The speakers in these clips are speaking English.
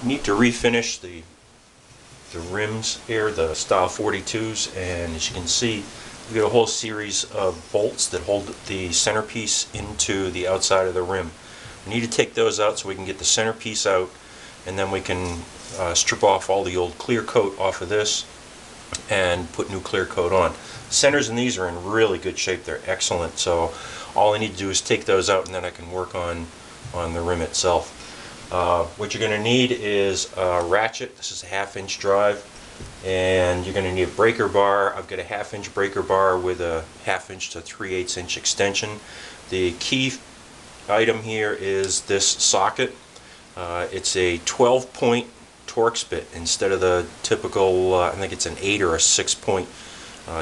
need to refinish the rims here, the Style 42s, and as you can see, we've got a whole series of bolts that hold the centerpiece into the outside of the rim. We need to take those out so we can get the centerpiece out, and then we can strip off all the old clear coat off of this and put new clear coat on. Centers in these are in really good shape. They're excellent, so all I need to do is take those out and then I can work on the rim itself. What you're going to need is a ratchet. This is a 1/2 inch drive, and you're going to need a breaker bar. I've got a 1/2 inch breaker bar with a 1/2 inch to 3/8 inch extension. The key item here is this socket. It's a 12-point Torx bit instead of the typical, I think it's an 8 or a 6-point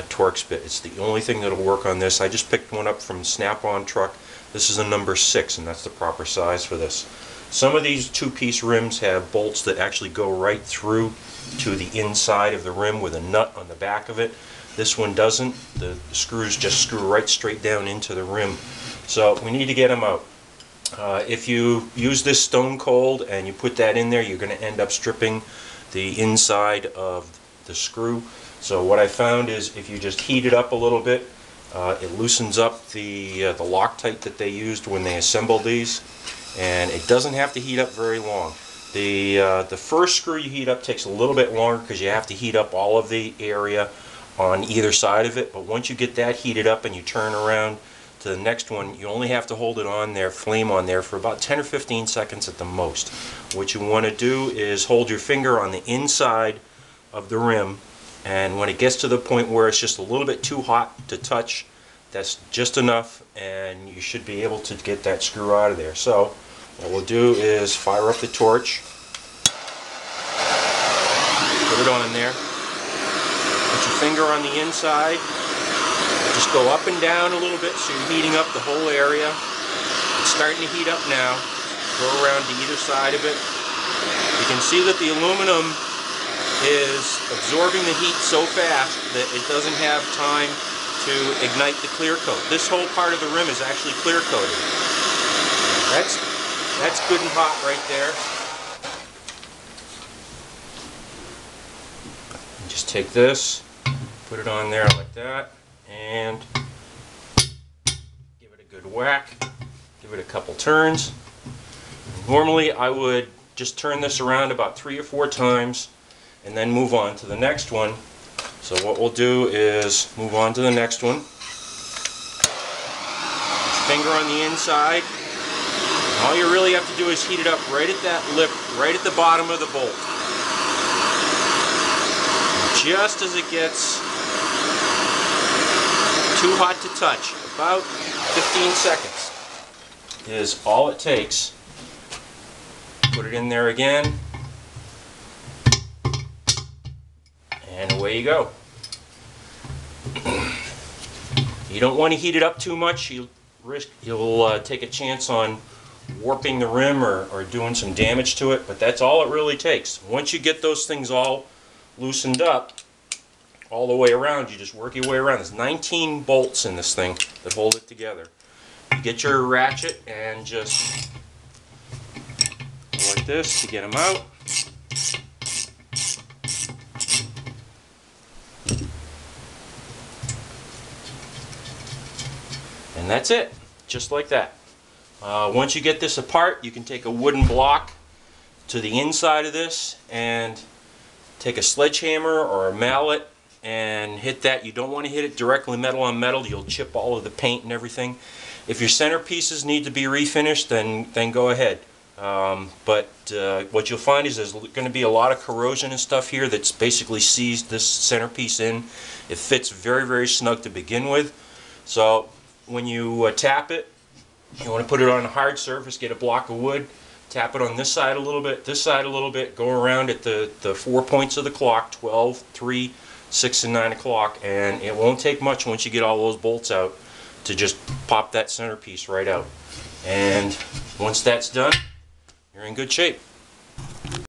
Torx bit. It's the only thing that'll work on this. I just picked one up from Snap-on truck. This is a number 6, and that's the proper size for this. Some of these two-piece rims have bolts that actually go right through to the inside of the rim with a nut on the back of it. This one doesn't. The screws just screw right straight down into the rim. So we need to get them out. If you use this stone cold and you put that in there, you're going to end up stripping the inside of the screw. So what I found is if you just heat it up a little bit, it loosens up the Loctite that they used when they assembled these, and it doesn't have to heat up very long. The first screw you heat up takes a little bit longer because you have to heat up all of the area on either side of it, but once you get that heated up and you turn around to the next one, you only have to hold it on there, flame on there, for about 10 or 15 seconds at the most. What you want to do is hold your finger on the inside of the rim, and when it gets to the point where it's just a little bit too hot to touch, that's just enough, and you should be able to get that screw out of there. So what we'll do is fire up the torch, put it on there, put your finger on the inside, just go up and down a little bit so you're heating up the whole area. It's starting to heat up now. Go around to either side of it. You can see that the aluminum is absorbing the heat so fast that it doesn't have time to ignite the clear coat. This whole part of the rim is actually clear coated. That's good and hot right there. And just take this, put it on there like that, and give it a good whack. Give it a couple turns. Normally I would just turn this around about 3 or 4 times and then move on to the next one. So what we'll do is move on to the next one. Finger on the inside. All you really have to do is heat it up right at that lip, right at the bottom of the bolt. Just as it gets too hot to touch, about 15 seconds is all it takes. Put it in there again, and away you go. You don't want to heat it up too much. You'll take a chance on warping the rim or doing some damage to it, but that's all it really takes. Once you get those things all loosened up all the way around, you just work your way around. There's 19 bolts in this thing that hold it together. You get your ratchet and just go like this to get them out. And that's it, just like that. Once you get this apart, you can take a wooden block to the inside of this and take a sledgehammer or a mallet and hit that. You don't want to hit it directly metal on metal. You'll chip all of the paint and everything. If your centerpieces need to be refinished, then go ahead. But what you'll find is there's going to be a lot of corrosion and stuff here that's basically seized this centerpiece in. It fits very, very snug to begin with. So when you tap it, you want to put it on a hard surface, get a block of wood, tap it on this side a little bit, this side a little bit, go around at the 4 points of the clock, 12, 3, 6, and 9 o'clock, and it won't take much once you get all those bolts out to just pop that centerpiece right out. And once that's done, you're in good shape.